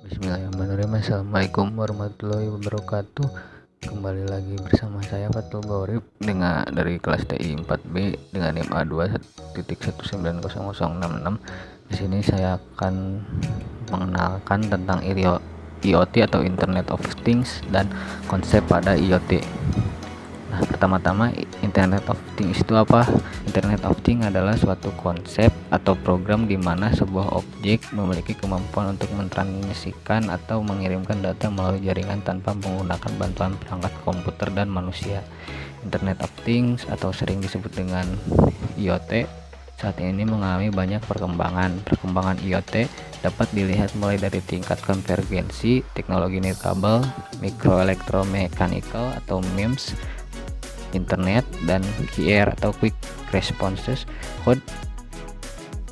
Bismillahirrahmanirrahim. Assalamualaikum warahmatullahi wabarakatuh. Kembali lagi bersama saya Fatul Gaurib dari kelas TI 4B dengan NIM A2.1900066. Di sini saya akan mengenalkan tentang IoT atau Internet of Things dan konsep pada IoT. Nah, pertama-tama Internet of Things itu apa? Internet of Things adalah suatu konsep atau program di mana sebuah objek memiliki kemampuan untuk mentransmisikan atau mengirimkan data melalui jaringan tanpa menggunakan bantuan perangkat komputer dan manusia. Internet of Things atau sering disebut dengan IoT saat ini mengalami banyak perkembangan. Perkembangan IoT dapat dilihat mulai dari tingkat konvergensi, teknologi nirkabel, microelectromechanical atau MEMS, internet, dan QR atau quick responses code.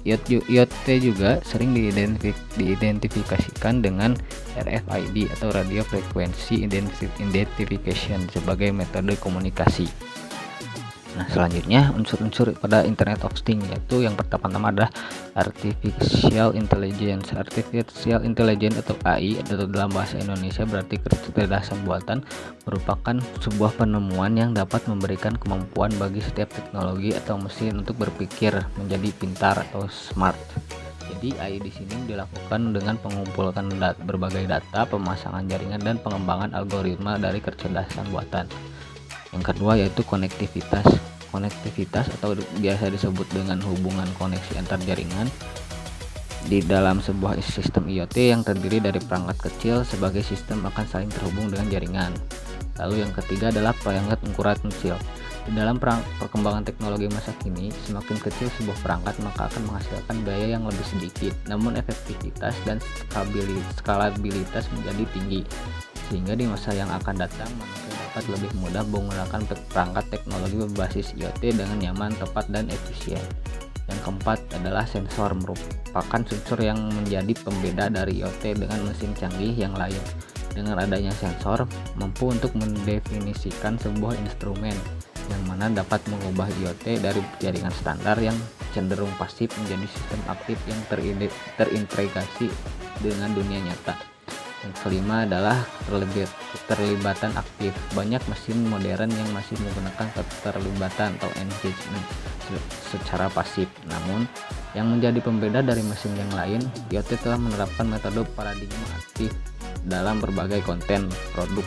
IoT juga sering diidentifikasikan dengan RFID atau radio frequency identification sebagai metode komunikasi. Nah, selanjutnya unsur-unsur pada Internet of Things, yaitu yang pertama-tama adalah Artificial Intelligence. Artificial Intelligence atau AI atau dalam bahasa Indonesia berarti kecerdasan buatan, merupakan sebuah penemuan yang dapat memberikan kemampuan bagi setiap teknologi atau mesin untuk berpikir menjadi pintar atau smart. Jadi AI di sini dilakukan dengan pengumpulan berbagai data, pemasangan jaringan, dan pengembangan algoritma dari kecerdasan buatan. Yang kedua yaitu konektivitas. Konektivitas atau biasa disebut dengan hubungan koneksi antar jaringan di dalam sebuah sistem IoT yang terdiri dari perangkat kecil sebagai sistem akan saling terhubung dengan jaringan. Lalu yang ketiga adalah perangkat ukuran kecil. Di dalam perkembangan teknologi masa kini, semakin kecil sebuah perangkat maka akan menghasilkan biaya yang lebih sedikit, namun efektivitas dan skalabilitas menjadi tinggi, sehingga di masa yang akan datang manusia dapat lebih mudah menggunakan perangkat teknologi berbasis IoT dengan nyaman, tepat, dan efisien. Yang keempat adalah sensor, merupakan unsur yang menjadi pembeda dari IoT dengan mesin canggih yang lain. Dengan adanya sensor, mampu untuk mendefinisikan sebuah instrumen yang mana dapat mengubah IoT dari jaringan standar yang cenderung pasif menjadi sistem aktif yang terintegrasi dengan dunia nyata. Yang kelima adalah keterlibatan aktif. Banyak mesin modern yang masih menggunakan keterlibatan atau engagement secara pasif. Namun, yang menjadi pembeda dari mesin yang lain, IoT telah menerapkan metode paradigma aktif dalam berbagai konten, produk,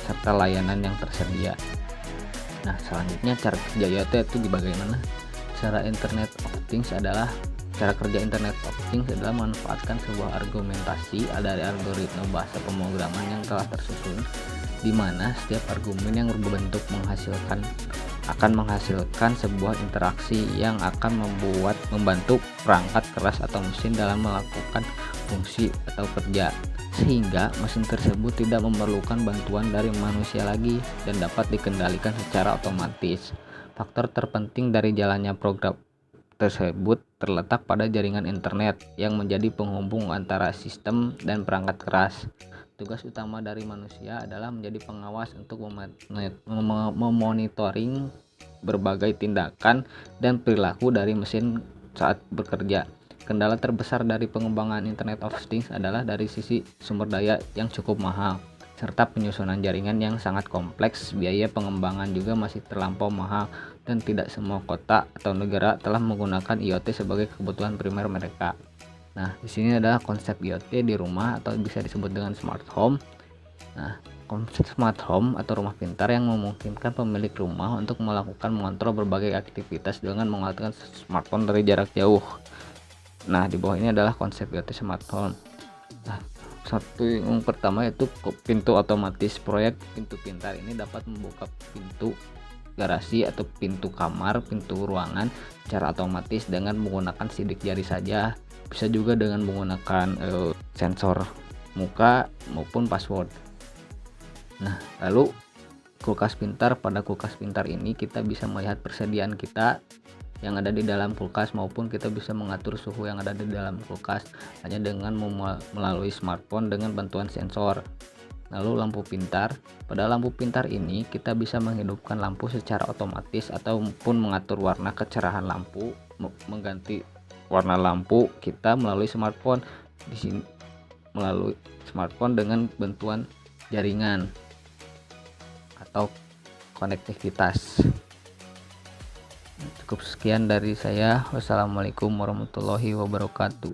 serta layanan yang tersedia. Nah, selanjutnya cara kerja IoT itu bagaimana? Cara kerja Internet of Things adalah memanfaatkan sebuah argumentasi dari algoritma bahasa pemrograman yang telah tersusun, di mana setiap argumen yang berbentuk akan menghasilkan sebuah interaksi yang akan membantu perangkat keras atau mesin dalam melakukan fungsi atau kerja, sehingga mesin tersebut tidak memerlukan bantuan dari manusia lagi dan dapat dikendalikan secara otomatis. Faktor terpenting dari jalannya program tersebut terletak pada jaringan internet yang menjadi penghubung antara sistem dan perangkat keras. Tugas utama dari manusia adalah menjadi pengawas untuk memonitoring berbagai tindakan dan perilaku dari mesin saat bekerja. Kendala terbesar dari pengembangan Internet of Things adalah dari sisi sumber daya yang cukup mahal, serta penyusunan jaringan yang sangat kompleks. Biaya pengembangan juga masih terlampau mahal dan tidak semua kota atau negara telah menggunakan IoT sebagai kebutuhan primer mereka. Nah, di sini adalah konsep IoT di rumah atau bisa disebut dengan smart home. Nah, konsep smart home atau rumah pintar yang memungkinkan pemilik rumah untuk mengontrol berbagai aktivitas dengan menggunakan smartphone dari jarak jauh. Nah, di bawah ini adalah konsep IoT smart home. Nah, yang pertama yaitu pintu otomatis. Proyek pintu pintar ini dapat membuka pintu garasi atau pintu kamar, pintu ruangan secara otomatis dengan menggunakan sidik jari saja. Bisa juga dengan menggunakan sensor muka maupun password. Nah, lalu kulkas pintar. Pada kulkas pintar ini kita bisa melihat persediaan kita yang ada di dalam kulkas, maupun kita bisa mengatur suhu yang ada di dalam kulkas hanya dengan melalui smartphone dengan bantuan sensor. Lalu lampu pintar. Pada lampu pintar ini kita bisa menghidupkan lampu secara otomatis ataupun mengatur warna kecerahan lampu, mengganti warna lampu kita melalui smartphone. Di sini melalui smartphone dengan bantuan jaringan atau konektivitas. Cukup sekian dari saya. Wassalamualaikum warahmatullahi wabarakatuh.